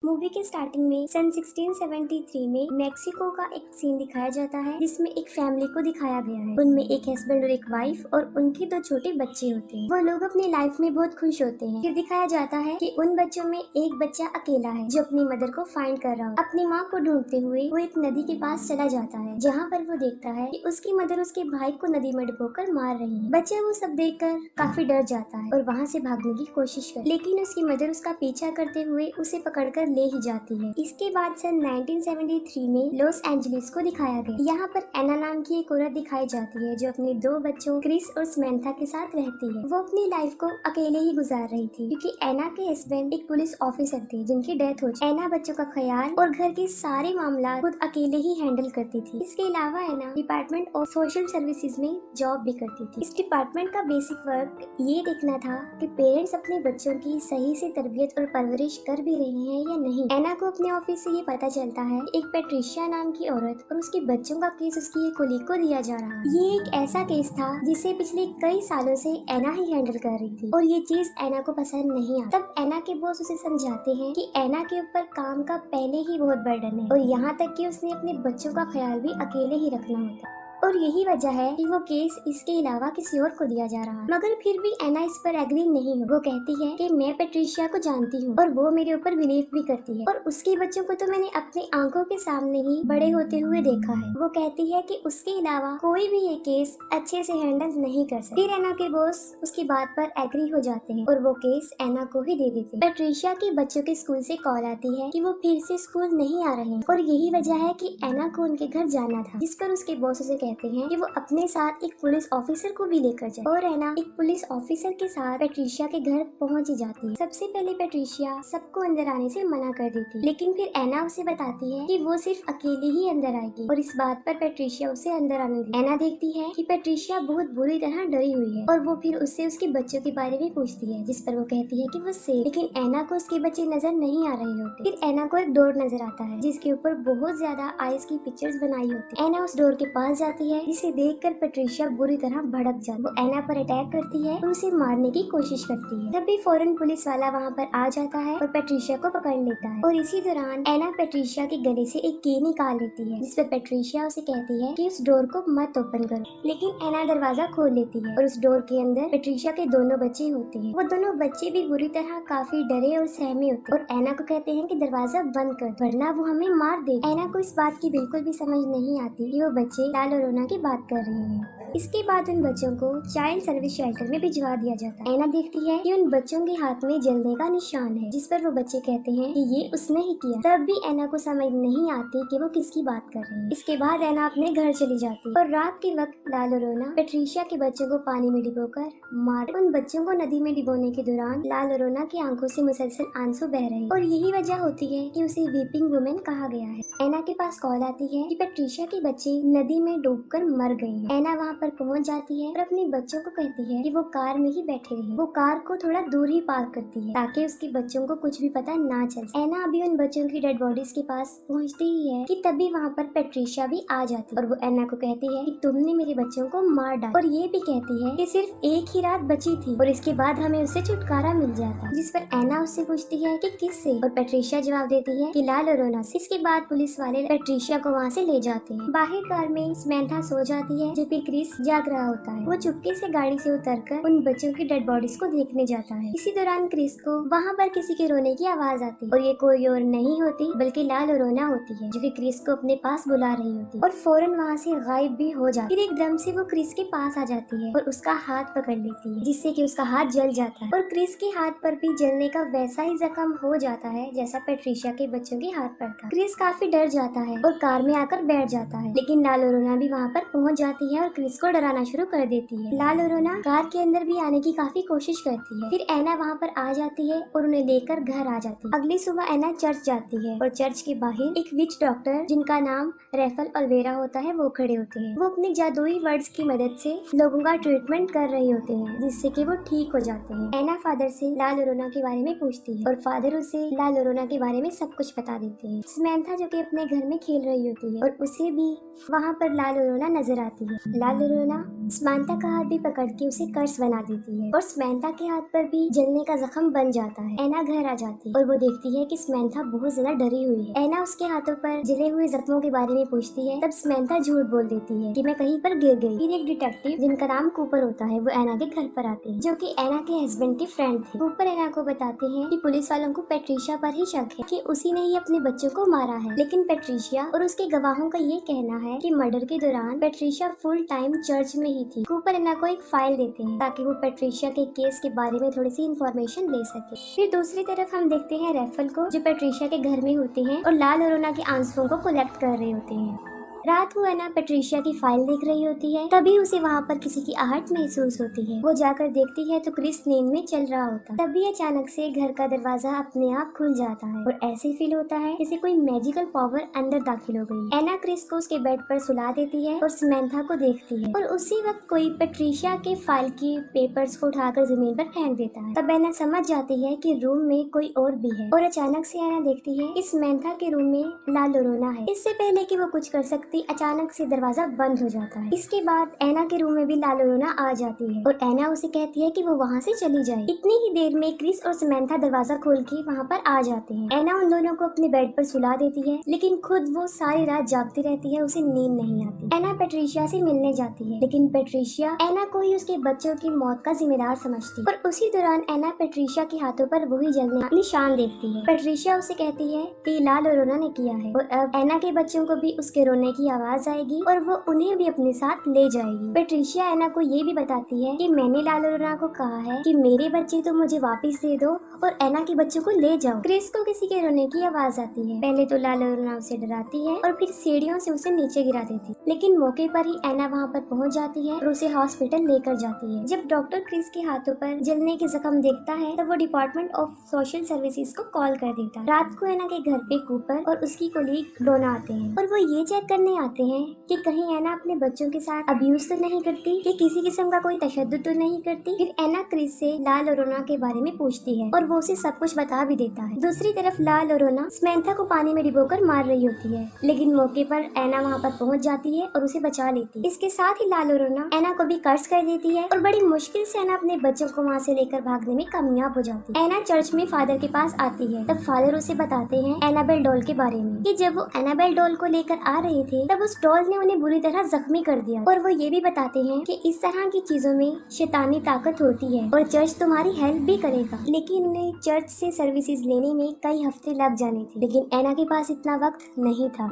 Movie के starting में सन 1673 में मेक्सिको का एक सीन दिखाया जाता है जिसमें एक फैमिली को दिखाया गया है। उनमें एक हस्बैंड और एक वाइफ और उनके दो छोटे बच्चे होते हैं। वो लोग अपनी लाइफ में बहुत खुश होते हैं। फिर दिखाया जाता है कि उन बच्चों में एक बच्चा अकेला है जो अपनी मदर को फाइंड कर रहा हो। अपनी माँ को ढूंढते हुए वो एक नदी के पास चला जाता है जहाँ पर वो देखता है कि उसकी मदर उसके भाई को नदी में डुबोकर मार रही है। बच्चा वो सब देखकर काफी डर जाता है और वहाँ से भागने की कोशिश कर, लेकिन उसकी मदर उसका पीछा करते हुए उसे पकड़कर ले ही जाती है। इसके बाद सन 1973 में लॉस एंजलिस को दिखाया गया। यहाँ पर एना नाम की एक औरत दिखाई जाती है जो अपने दो बच्चों क्रिस और समंथा के साथ रहती है। वो अपनी लाइफ को अकेले ही गुजार रही थी क्योंकि एना के हस्बैंड एक पुलिस ऑफिसर थे जिनकी डेथ हो चुकी। एना बच्चों का ख्याल और घर के सारे मामला खुद अकेले ही हैंडल करती थी। इसके अलावा एना डिपार्टमेंट ऑफ सोशल सर्विसेज में जॉब भी करती थी। इस डिपार्टमेंट का बेसिक वर्क ये देखना था कि पेरेंट्स अपने बच्चों की सही से तरबियत और परवरिश कर भी रहे हैं या नहीं। एना को अपने ऑफिस से ये पता चलता है एक पेट्रिशिया नाम की औरत और उसके बच्चों का केस उसकी एक कोलीग को दिया जा रहा है। ये एक ऐसा केस था जिसे पिछले कई सालों से एना ही हैंडल कर रही थी और ये चीज एना को पसंद नहीं आई। तब एना के बॉस उसे समझाते हैं कि एना के ऊपर काम का पहले ही बहुत बर्डन है और यहाँ तक कि उसने अपने बच्चों का ख्याल भी अकेले ही रखना होता है और यही वजह है कि वो केस इसके अलावा किसी और को दिया जा रहा है। मगर फिर भी एना इस पर एग्री नहीं हो। वो कहती है कि मैं पेट्रिशिया को जानती हूँ और वो मेरे ऊपर बिलीव भी करती है और उसके बच्चों को तो मैंने अपनी आंखों के सामने ही बड़े होते हुए देखा है। वो कहती है कि उसके अलावा कोई भी ये केस अच्छे से हैंडल नहीं कर सकता। फिर एना के बॉस उसकी बात पर एग्री हो जाते हैं और वो केस एना को ही दे देते हैं। पेट्रिशिया के बच्चों के स्कूल से कॉल आती है कि वो फिर से स्कूल नहीं आ रहे हैं और यही वजह है कि एना को उनके घर जाना था, जिस पर उसके बॉस उसे कहते हैं कि वो अपने साथ एक पुलिस ऑफिसर को भी लेकर जाए और एना एक पुलिस ऑफिसर के साथ पेट्रिशिया के घर पहुंच ही जाती है। सबसे पहले पेट्रिशिया सबको अंदर आने से मना कर देती है, लेकिन फिर एना उसे बताती है कि वो सिर्फ अकेली ही अंदर आएगी और इस बात पर पेट्रिशिया उसे अंदर आने देती है। एना देखती है कि पेट्रिशिया बहुत बुरी तरह डरी हुई है और वो फिर उससे उसके बच्चों के बारे में पूछती है, जिस पर वो कहती है कि वो सेफ, लेकिन एना को उसके बच्चे नजर नहीं आ रहे होते। फिर एना को एक डोर नजर आता है जिसके ऊपर बहुत ज्यादा आइस की पिक्चर्स बनाई होती है। एना उस डोर के पास जाती है जिसे देखकर पेट्रिशिया बुरी तरह भड़क जाती है। वो एना पर अटैक करती है और उसे मारने की कोशिश करती है। तभी फौरन पुलिस वाला वहाँ पर आ जाता है और पेट्रिशिया को पकड़ लेता है और इसी दौरान एना पेट्रिशिया के गले से एक की निकाल लेती है, जिस पर पेट्रिशिया उसे कहती है कि उस डोर को मत ओपन करो, लेकिन एना दरवाजा खोल लेती है और उस डोर के अंदर पेट्रिशिया के दोनों बच्चे होते हैं। वो दोनों बच्चे भी बुरी तरह काफी डरे और सहमे होते हैं और एना को कहते हैं कि दरवाजा बंद कर वरना वो हमें मार दे। एना को इस बात की बिल्कुल भी समझ नहीं आती कि वो बच्चे लाल और रोना की बात कर रहे हैं। इसके बाद उन बच्चों को चाइल्ड सर्विस शेल्टर में भिजवा दिया जाता है। एना देखती है कि उन बच्चों के हाथ में जलने का निशान है, जिस पर वो बच्चे कहते हैं कि ये उसने ही किया। तब भी एना को समझ नहीं आती कि वो किसकी बात कर रही है। इसके बाद एना अपने घर चली जाती है और रात के वक्त लाल और रोना पेट्रिशिया के बच्चों को पानी में डिबोकर मार। उन बच्चों को नदी में डिबोने के दौरान लाल और रोना की आंखों से मुसलसल आंसू बह रहे हैं और यही वजह होती है कि उसे वीपिंग वुमेन कहा गया है। एना के पास कॉल आती है कि पेट्रिशिया के बच्चे नदी में डूबकर मर गए हैं। एना वहाँ पर पहुँच जाती है और अपने बच्चों को कहती है कि वो कार में ही बैठे रहे। वो कार को थोड़ा दूर ही पार्क करती है ताकि उसके बच्चों को कुछ भी पता ना चल। एना अभी उन बच्चों की डेड बॉडीज के पास पहुँचती ही है कि तभी वहाँ पर पेट्रिशिया भी आ जाती है और वो एना को कहती है कि तुमने मेरे बच्चों को मार डाला और ये भी कहती है कि सिर्फ एक ही रात बची थी और इसके बाद हमें उससे छुटकारा मिल जाता, जिस पर एना उससे पूछती है कि किससे और पेट्रिशिया जवाब देती है कि लाल और रोना से। इसके बाद पुलिस वाले पेट्रिशिया को वहाँ से ले जाते हैं। बाहर कार में समंथा सो जाती है जबकि क्रिस जाग रहा होता है। वो चुपके से गाड़ी से उतरकर उन बच्चों की डेड बॉडीज को देखने जाता है। इसी दौरान क्रिस को वहाँ पर किसी के रोने की आवाज आती है और ये कोई और नहीं होती बल्कि लाल और रोना होती है जो कि क्रिस को अपने पास बुला रही होती है और फौरन वहाँ से गायब भी हो जाती है। फिर एकदम से वो क्रिस के पास आ जाती है और उसका हाथ पकड़ लेती है, जिससे कि उसका हाथ जल जाता है और क्रिस के हाथ पर भी जलने का वैसा ही जख्म हो जाता है जैसा पेट्रिशिया के बच्चों के हाथ पर था। क्रिस काफी डर जाता है और कार में आकर बैठ जाता है, लेकिन लाल और रोना भी वहाँ पर पहुँच जाती है और क्रिस को डराना शुरू कर देती है। लाल और रोना कार के अंदर भी आने की काफी कोशिश करती है। फिर एना वहाँ पर आ जाती है और उन्हें लेकर घर आ जाती है। अगली सुबह एना चर्च जाती है और चर्च के बाहर एक विच डॉक्टर जिनका नाम रेफल अल्वेरा होता है वो खड़े होते हैं। वो अपनी जादुई वर्ड्स की मदद से लोगों का ट्रीटमेंट कर रहे होते हैं जिससे कि वो ठीक हो जाते हैं। एना फादर से लाल और रोना के बारे में पूछती है और फादर उसे लाल और रोना के बारे में सब कुछ बता देते हैं। समंथा जो कि अपने घर में खेल रही होती है और उसे भी वहाँ पर लाल और रोना नजर आती है। लाल और रोना समंथा का हाथ भी पकड़ के उसे कर्स बना देती है और समंथा के हाथ पर भी जलने का जख्म बन जाता है। एना घर आ जाती है और वो देखती है कि समंथा बहुत ज्यादा डरी हुई है। एना उसके हाथों पर जले हुए जख्मों के बारे में पूछती है। तब समंथा झूठ बोल देती है कि मैं कहीं पर गिर गई। फिर एक डिटेक्टिव जिनका नाम कूपर होता है वो एना के घर पर आते हैं, जो कि एना के हस्बैंड के फ्रेंड थे। कूपर एना को बताते हैं कि पुलिस वालों को पेट्रिशिया पर ही शक है कि उसी ने ही अपने बच्चों को मारा है, लेकिन पेट्रिशिया और उसके गवाहों का ये कहना है कि मर्डर के दौरान पेट्रिशिया फुल टाइम चर्च में ही थी। कूपर एना को एक फाइल देते हैं ताकि वो पेट्रिशिया के केस के बारे में थोड़ी सी इंफॉर्मेशन ले सके। फिर दूसरी तरफ हम देखते हैं रेफल को, जो पेट्रिशिया के घर में होते हैं और लाल और रोना के आंसुओं को कलेक्ट कर रहे होते हैं। रात को एना पेट्रिशिया की फाइल देख रही होती है, तभी उसे वहाँ पर किसी की आहट महसूस होती है। वो जाकर देखती है तो क्रिस नींद में चल रहा होता है। तभी अचानक से घर का दरवाजा अपने आप खुल जाता है और ऐसे फील होता है जैसे कोई मैजिकल पावर अंदर दाखिल हो गई। एना क्रिस को उसके बेड पर सुला देती है और समंथा को देखती है और उसी वक्त कोई पेट्रिशिया के फाइल की पेपर्स को उठाकर जमीन पर फेंक देता है। तब एना समझ जाती है कि रूम में कोई और भी है और अचानक से एना देखती है कि समंथा के रूम में ला लोरोना है। इससे पहले कि वो कुछ कर सकती अचानक से दरवाजा बंद हो जाता है। इसके बाद एना के रूम में भी ला लोरोना आ जाती है और एना उसे कहती है कि वो वहाँ से चली जाए। इतनी ही देर में क्रिस और समंथा दरवाजा खोल के वहाँ पर आ जाते हैं। एना उन दोनों को अपने बेड पर सुला देती है, लेकिन खुद वो सारी रात जागती रहती है, उसे नींद नहीं आती। एना पेट्रिशिया से मिलने जाती है, लेकिन पेट्रिशिया एना को ही उसके बच्चों की मौत का जिम्मेदार समझती है और उसी दौरान एना पेट्रिशिया के हाथों पर वही जलने का निशान देखती है। पेट्रिशिया उसे कहती है कि ला लोरोना ने किया है और अब एना के बच्चों को भी उसके रोने की आवाज आएगी और वो उन्हें भी अपने साथ ले जाएगी। पेट्रिशिया एना को ये भी बताती है कि मैंने ला लोरोना को कहा है कि मेरे बच्चे तो मुझे वापस दे दो और एना के बच्चों को ले जाओ। क्रिस को किसी के रोने की आवाज आती है। पहले तो ला लोरोना उसे डराती है और फिर सीढ़ियों से उसे नीचे गिरा देती है, लेकिन मौके पर ही एना वहाँ पर पहुँच जाती है और उसे हॉस्पिटल लेकर जाती है। जब डॉक्टर क्रिस के हाथों पर जलने के जख्म देखता है तब वो डिपार्टमेंट ऑफ सोशल सर्विसेज को कॉल कर देता है। रात को एना के घर पे कूपर और उसकी कोलीग डोना आते हैं और वो ये चेक करने आते हैं कि कहीं एना अपने बच्चों के साथ अब्यूज तो नहीं करती, कि किसी किस्म का कोई तशद्दुद तो नहीं करती। फिर एना क्रिस से ला लोरोना के बारे में पूछती है और वो उसे सब कुछ बता भी देता है। दूसरी तरफ ला लोरोना समंथा को पानी में डुबोकर मार रही होती है, लेकिन मौके पर एना वहाँ पर पहुँच जाती है और उसे बचा लेती है। इसके साथ ही ला लोरोना एना को भी कर्ज कर देती है और बड़ी मुश्किल से एना अपने बच्चों को वहाँ से लेकर भागने में कामयाब हो जाती है। एना चर्च में फादर के पास आती है, तब फादर उसे बताते हैं एनाबेल डॉल के बारे में, कि जब वो एनाबेल डॉल को लेकर आ रहे थे तब उस डॉल ने उन्हें बुरी तरह जख्मी कर दिया और वो ये भी बताते हैं कि इस तरह की चीजों में शैतानी ताकत होती है और चर्च तुम्हारी हेल्प भी करेगा। लेकिन उन्हें चर्च से सर्विसेज लेने में कई हफ्ते लग जाने थे, लेकिन एना के पास इतना वक्त नहीं था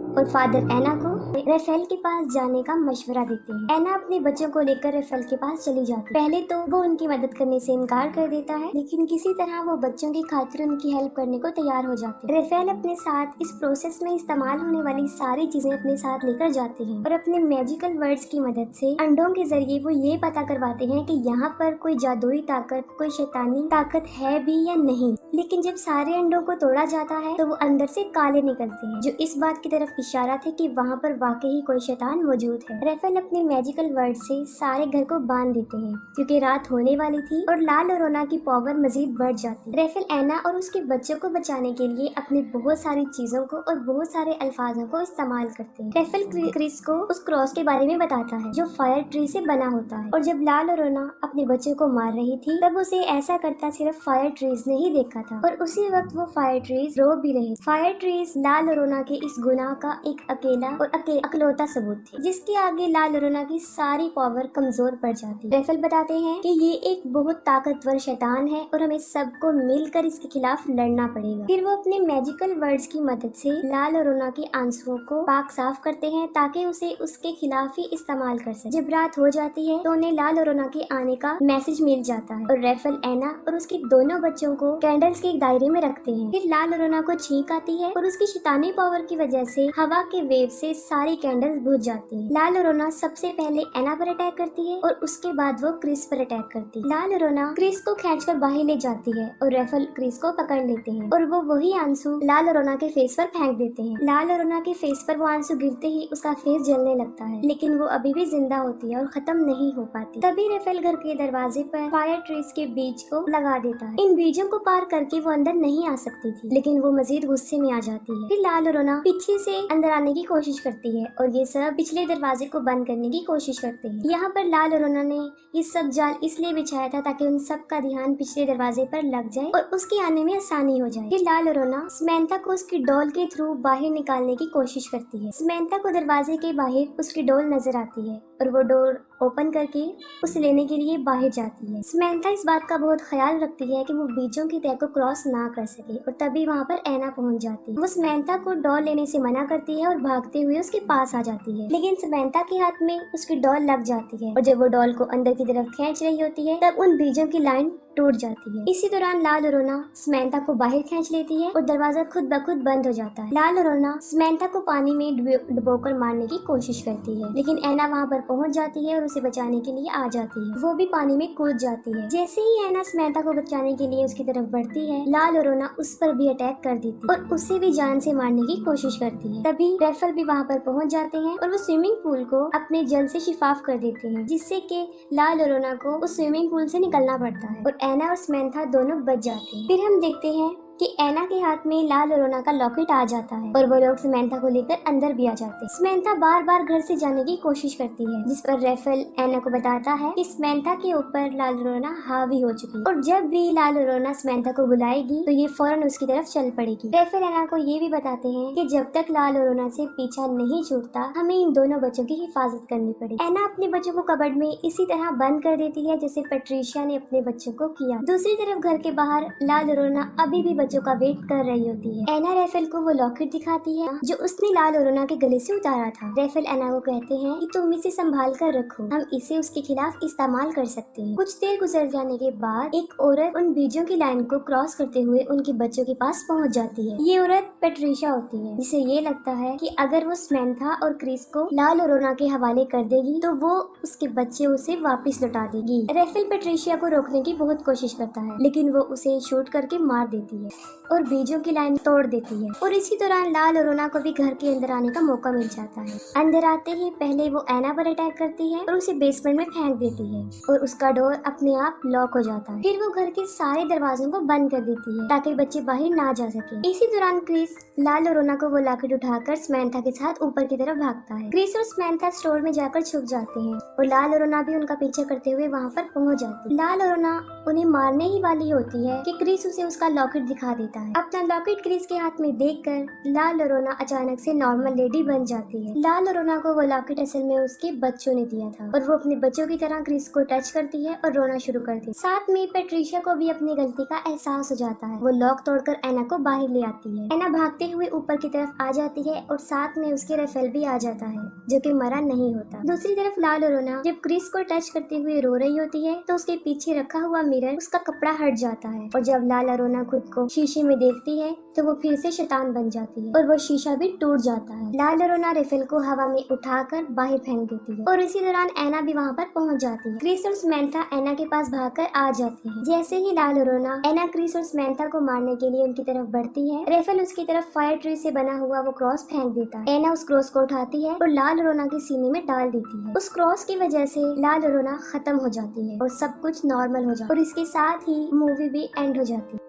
और फादर एना को रेफेल के पास जाने का मशवरा देते हैं। एना अपने बच्चों को लेकर रेफेल के पास चली जाती है। पहले तो वो उनकी मदद करने से इनकार कर देता है, लेकिन किसी तरह वो बच्चों की खातिर उनकी हेल्प करने को तैयार हो जाते हैं। रेफेल अपने साथ इस प्रोसेस में इस्तेमाल होने वाली सारी चीजें अपने साथ लेकर जाते हैं और अपने मैजिकल वर्ड्स की मदद से अंडों के जरिए वो ये पता करवाते हैं कि यहाँ पर कोई जादुई ताकत, कोई शैतानी ताकत है भी या नहीं। लेकिन जब सारे अंडों को तोड़ा जाता है तो वो अंदर से काले निकलते हैं, जो इस बात की तरफ इशारा थे कि वहाँ पर वाकई कोई शैतान मौजूद है। रेफेल अपने मैजिकल वर्ड से सारे घर को बांध देते हैं क्योंकि रात होने वाली थी और ला लोरोना की पावर मजीद बढ़ जाती। रेफेल एना और उसके बच्चों को बचाने के लिए अपनी बहुत सारी चीजों को और बहुत सारे अल्फाजों को इस्तेमाल करते हैं। रेफेल क्रिस को उस क्रॉस के बारे में बताता है जो फायर ट्री से बना होता है, और जब ला लोरोना अपने बच्चों को मार रही थी तब उसे ऐसा करता सिर्फ फायर ट्रीज ने ही देखा था और उसी वक्त वो फायर ट्रीज रो भी रहे। फायर ट्रीज ला लोरोना के इस गुनाह का एक अकेला और अकलौता सबूत थी, जिसके आगे ला लोरोना की सारी पावर कमजोर पड़ जाती। रेफेल बताते हैं कि ये एक बहुत ताकतवर शैतान है और हमें सबको मिलकर इसके खिलाफ लड़ना पड़ेगा। फिर वो अपने मैजिकल वर्ड्स की मदद से ला लोरोना के आंसुओं को पाक साफ करते हैं ताकि उसे उसके खिलाफ ही इस्तेमाल कर सके। जब रात हो जाती है तो उन्हें ला लोरोना के आने का मैसेज मिल जाता है और रेफेल एना और उसके दोनों बच्चों को कैंडल्स के एक दायरे में रखते हैं। फिर ला लोरोना को छींक आती है और उसकी शैतानी पावर की वजह से हवा के वेव से सारी कैंडल्स बुझ जाती हैं। ला लोरोना सबसे पहले एना पर अटैक करती है और उसके बाद वो क्रिस पर अटैक करती है। ला लोरोना क्रिस को खींचकर बाहर ले जाती है और रेफेल क्रिस को पकड़ लेते हैं और वो वही आंसू ला लोरोना के फेस पर फेंक देते हैं। ला लोरोना के फेस पर वो आंसू गिरते ही उसका फेस जलने लगता है, लेकिन वो अभी भी जिंदा होती है और खत्म नहीं हो पाती। तभी रेफेल घर के दरवाजे पर फायर ट्रीज के बीज को लगा देता है। इन बीजों को पार करके वो अंदर नहीं आ सकती थी, लेकिन वो मजीद गुस्से में आ जाती है। फिर ला लोरोना पीछे से अंदर आने की कोशिश करती करती है और ये सब पिछले दरवाजे को बंद करने की कोशिश करते हैं। यहाँ पर लाल और रोना ने ये सब जाल इसलिए बिछाया था ताकि उन सब का ध्यान पिछले दरवाजे पर लग जाए और उसके आने में आसानी हो जाए। फिर लाल और रोना समंथा को उसकी डॉल के थ्रू बाहर निकालने की कोशिश करती है। समंथा को दरवाजे के बाहर उसकी डॉल नजर आती है और वो डोर ओपन करके उसे लेने के लिए बाहर जाती है। समंथा इस बात का बहुत ख्याल रखती है कि वो बीजों की तह को क्रॉस ना कर सके और तभी वहाँ पर ऐना पहुँच जाती है। वो समंथा को डॉल लेने से मना करती है और भागते हुए उसके पास आ जाती है, लेकिन समंथा के हाथ में उसकी डॉल लग जाती है और जब वो डॉल को अंदर की तरफ खींच रही होती है तब उन बीजों की लाइन टूट जाती है। इसी दौरान लाल और रोना समंथा को बाहर खींच लेती है और दरवाजा खुद ब खुद बंद हो जाता है। लाल और रोना समंथा को पानी में डुबोकर मारने की कोशिश करती है, लेकिन ऐना वहाँ पर पहुँच जाती है और उसे बचाने के लिए आ जाती है। वो भी पानी में कूद जाती है। जैसे ही ऐना समंथा को बचाने के लिए उसकी तरफ बढ़ती है, लाल और रोना उस पर भी अटैक कर देती है और उसे भी जान से मारने की कोशिश करती है। तभी रैफल भी वहाँ पर पहुँच जाते हैं और वो स्विमिंग पूल को अपने जल से शिफाफ कर देते हैं, जिससे कि लाल और रोना को उस स्विमिंग पूल से निकलना पड़ता है और ऐना और समंथा दोनों बच जाते हैं। फिर हम देखते हैं कि ऐना के हाथ में लाल और रोना का लॉकेट आ जाता है और वो लोग समंथा को लेकर अंदर भी आ जाते हैं। समंथा बार बार घर से जाने की कोशिश करती है, जिस पर रैफल ऐना को बताता है कि समंथा के ऊपर लाल और रोना हावी हो चुकी है और जब भी लाल और रोना समंथा को बुलाएगी तो ये फौरन उसकी तरफ चल पड़ेगी। रैफल ऐना को ये भी बताते हैं कि जब तक लाल और रोना से पीछा नहीं छूटता हमें इन दोनों बच्चों की हिफाजत करनी पड़ेगी। ऐना अपने बच्चों को कबर्ड में इसी तरह बंद कर देती है जैसे पैट्रिशिया ने अपने बच्चों को किया। दूसरी तरफ घर के बाहर लाल और रोना अभी भी बच्चों का वेट कर रही होती है। ऐना रैफल को वो लॉकेट दिखाती है जो उसने लाल और रोना के गले से उतारा था। रैफल ऐना को कहते हैं कि तुम इसे संभाल कर रखो, हम इसे उसके खिलाफ इस्तेमाल कर सकते हैं। कुछ देर गुजर जाने के बाद एक औरत उन बीजों की लाइन को क्रॉस करते हुए उनके बच्चों के पास पहुंच जाती है। ये औरत पैट्रिशिया होती है, जिसे ये लगता है कि अगर वो समंथा और क्रिस को लाल और रोना के हवाले कर देगी तो वो उसके बच्चे उसे वापस लौटा देगी। रैफल पैट्रिशिया को रोकने की बहुत कोशिश करता है, लेकिन वो उसे शूट करके मार देती है और बीजों की लाइन तोड़ देती है और इसी दौरान लाल और रोना को भी घर के अंदर आने का मौका मिल जाता है। अंदर आते ही पहले वो ऐना पर अटैक करती है और उसे बेसमेंट में फेंक देती है और उसका डोर अपने आप लॉक हो जाता है। फिर वो घर के सारे दरवाजों को बंद कर देती है ताकि बच्चे बाहर ना जा सके। इसी दौरान क्रिस लाल और रोना को वो लॉकेट उठाकर समंथा के साथ ऊपर की तरफ भागता है। क्रिस और समंथा स्टोर में जाकर छुप जाते हैं और लाल और रोना भी उनका पीछा करते हुए वहाँ पर पहुँच जाती है। लाल और रोना उन्हें मारने ही वाली होती है कि क्रिस उसे उसका लॉकेट दिखा देता है। अपना लॉकेट क्रिस के हाथ में देखकर लाल और रोना अचानक से नॉर्मल लेडी बन जाती है। लाल और रोना को वो लॉकेट असल में उसके बच्चों ने दिया था और वो अपने बच्चों की तरह क्रिस को टच करती है और रोना शुरू करती है। साथ में पैट्रिशिया को भी अपनी गलती का एहसास हो जाता है। वो लॉक तोड़कर ऐना को बाहर ले आती है। ऐना भागते हुए ऊपर की तरफ आ जाती है और साथ में उसके रैफल भी आ जाता है जो कि मरा नहीं होता। दूसरी तरफ लाल और रोना जब क्रिस को टच करते हुए रो रही होती है तो उसके पीछे रखा हुआ मिरर उसका कपड़ा हट जाता है और जब लाल और रोना खुद को शीशे में देखती है तो वो फिर से शैतान बन जाती है और वो शीशा भी टूट जाता है। लाल और रोना रैफल को हवा में उठाकर बाहर फेंक देती है और इसी दौरान ऐना भी वहाँ पर पहुँच जाती है। क्रिस और समंथा ऐना के पास भागकर आ जाती है। जैसे ही लाल और रोना ऐना क्रिस और समंथा को मारने के लिए उनकी तरफ बढ़ती है, रैफल उसकी तरफ फायर ट्री से बना हुआ वो क्रॉस फेंक देता है। ऐना उस क्रॉस को उठाती है और लाल और रोना के सीने में डाल देती है। उस क्रॉस की वजह से लाल और रोना खत्म हो जाती है और सब कुछ नॉर्मल हो जाता है और इसके साथ ही मूवी भी एंड हो जाती है।